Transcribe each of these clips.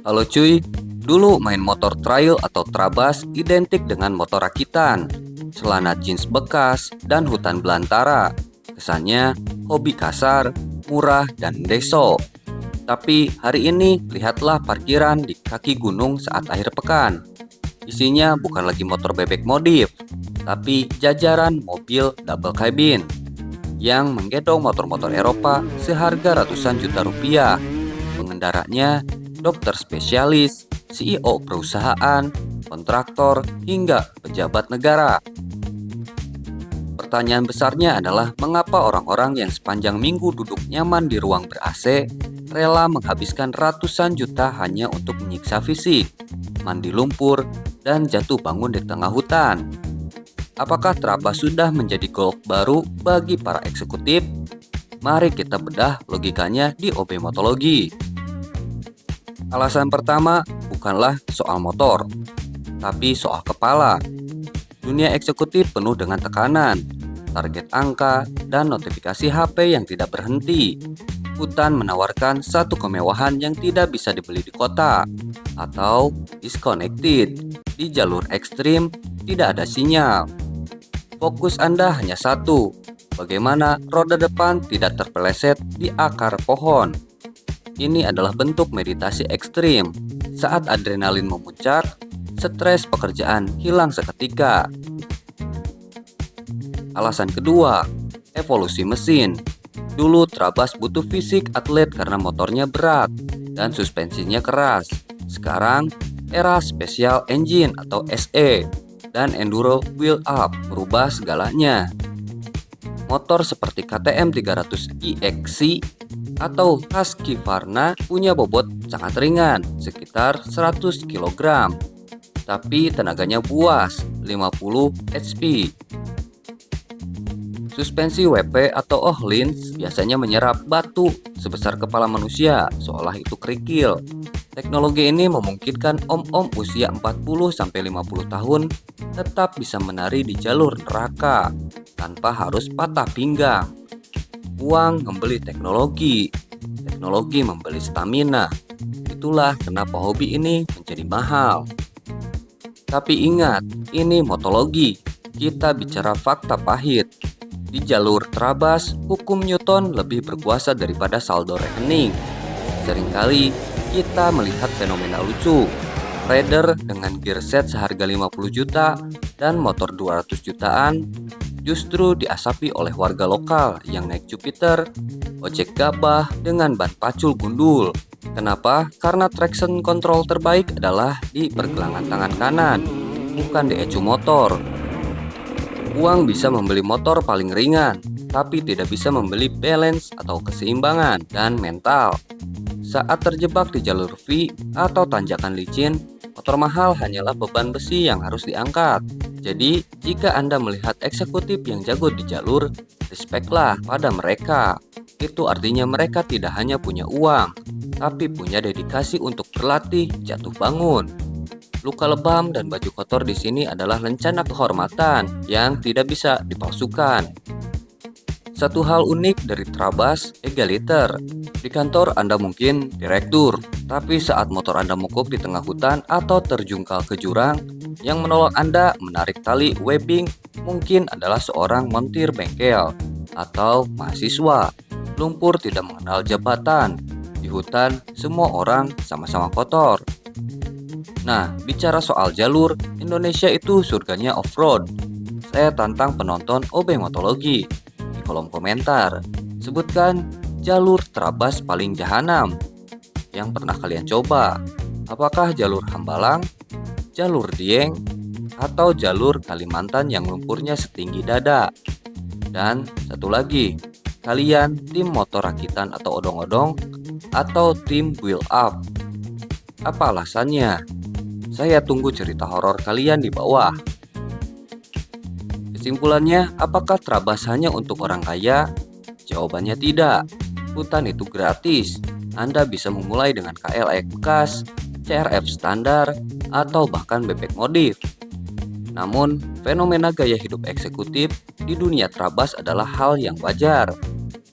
Halo cuy, dulu main motor trail atau trabas identik dengan motor rakitan, celana jeans bekas, dan hutan belantara. Kesannya hobi kasar, murah, dan deso. Tapi hari ini lihatlah parkiran di kaki gunung saat akhir pekan. Isinya bukan lagi motor bebek modif, tapi jajaran mobil double cabin yang menggendong motor-motor Eropa seharga ratusan juta rupiah. Pengendaranya dokter spesialis, CEO perusahaan, kontraktor, hingga pejabat negara. Pertanyaan besarnya adalah mengapa orang-orang yang sepanjang minggu duduk nyaman di ruang ber-AC rela menghabiskan ratusan juta hanya untuk menyiksa fisik, mandi lumpur, dan jatuh bangun di tengah hutan. Apakah Trabas sudah menjadi golf baru bagi para eksekutif? Mari kita bedah logikanya di OB Motologi. Alasan pertama bukanlah soal motor, tapi soal kepala. Dunia eksekutif penuh dengan tekanan, target angka, dan notifikasi HP yang tidak berhenti. Hutan menawarkan satu kemewahan yang tidak bisa dibeli di kota, atau disconnected. Di jalur ekstrim, tidak ada sinyal. Fokus Anda hanya satu, bagaimana roda depan tidak terpeleset di akar pohon. Ini adalah bentuk meditasi ekstrim. Saat adrenalin memuncak, stres pekerjaan hilang seketika. Alasan kedua, evolusi mesin. Dulu Trabas butuh fisik atlet karena motornya berat dan suspensinya keras. Sekarang, era special engine atau SE dan enduro wheel up merubah segalanya. Motor seperti KTM 300 EXC atau Husqvarna punya bobot sangat ringan, sekitar 100 kg. Tapi tenaganya buas, 50 HP. Suspensi WP atau Öhlins biasanya menyerap batu sebesar kepala manusia, seolah itu kerikil. Teknologi ini memungkinkan om-om usia 40-50 tahun tetap bisa menari di jalur neraka tanpa harus patah pinggang. Uang membeli teknologi, teknologi membeli stamina. Itulah kenapa hobi ini menjadi mahal. Tapi ingat, ini motologi. Kita bicara fakta pahit. Di jalur Trabas, hukum Newton lebih berkuasa daripada saldo rekening. Seringkali kita melihat fenomena lucu. Rider dengan gear set seharga 50 juta dan motor 200 jutaan justru diasapi oleh warga lokal yang naik Jupiter, ojek gabah dengan ban pacul gundul. Kenapa? Karena traction control terbaik adalah di pergelangan tangan kanan, bukan di ecu motor. Uang bisa membeli motor paling ringan, tapi tidak bisa membeli balance atau keseimbangan dan mental. Saat terjebak di jalur V atau tanjakan licin, motor mahal hanyalah beban besi yang harus diangkat. Jadi, jika Anda melihat eksekutif yang jago di jalur, respectlah pada mereka. Itu artinya mereka tidak hanya punya uang, tapi punya dedikasi untuk berlatih jatuh bangun. Luka lebam dan baju kotor di sini adalah lencana kehormatan yang tidak bisa dipalsukan. Satu hal unik dari Trabas, egaliter. Di kantor Anda mungkin direktur, tapi saat motor Anda mogok di tengah hutan atau terjungkal ke jurang, yang menolong Anda menarik tali webbing mungkin adalah seorang montir bengkel atau mahasiswa. Lumpur tidak mengenal jabatan. Di hutan, semua orang sama-sama kotor. Nah, bicara soal jalur, Indonesia itu surganya off-road. Saya tantang penonton OB Motologi di kolom komentar. Sebutkan jalur Trabas paling jahanam yang pernah kalian coba. Apakah jalur Hambalang, jalur Dieng, atau jalur Kalimantan yang lumpurnya setinggi dada? Dan satu lagi, kalian tim motor rakitan atau odong-odong atau tim wheel up? Apa alasannya? Saya tunggu cerita horor kalian di bawah. Kesimpulannya, apakah Trabas hanya untuk orang kaya? Jawabannya tidak. Hutan itu gratis. Anda bisa memulai dengan KLX bekas, CRF standar, atau bahkan bebek modif. Namun, fenomena gaya hidup eksekutif di dunia Trabas adalah hal yang wajar.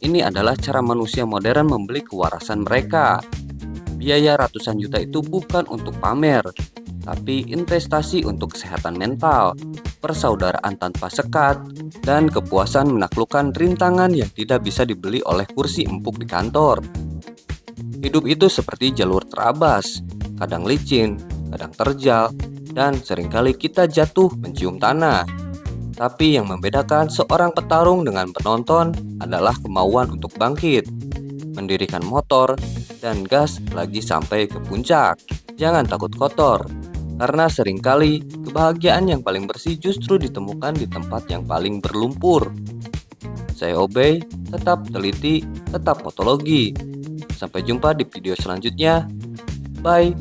Ini adalah cara manusia modern membeli kewarasan mereka. Biaya ratusan juta itu bukan untuk pamer, tapi investasi untuk kesehatan mental, persaudaraan tanpa sekat, dan kepuasan menaklukkan rintangan yang tidak bisa dibeli oleh kursi empuk di kantor. Hidup itu seperti jalur terabas, kadang licin, kadang terjal, dan seringkali kita jatuh mencium tanah. Tapi yang membedakan seorang petarung dengan penonton adalah kemauan untuk bangkit, mendirikan motor, dan gas lagi sampai ke puncak. Jangan takut kotor, karena seringkali kebahagiaan yang paling bersih justru ditemukan di tempat yang paling berlumpur. Saya Obey, tetap teliti, tetap potologi. Sampai jumpa di video selanjutnya. Bye.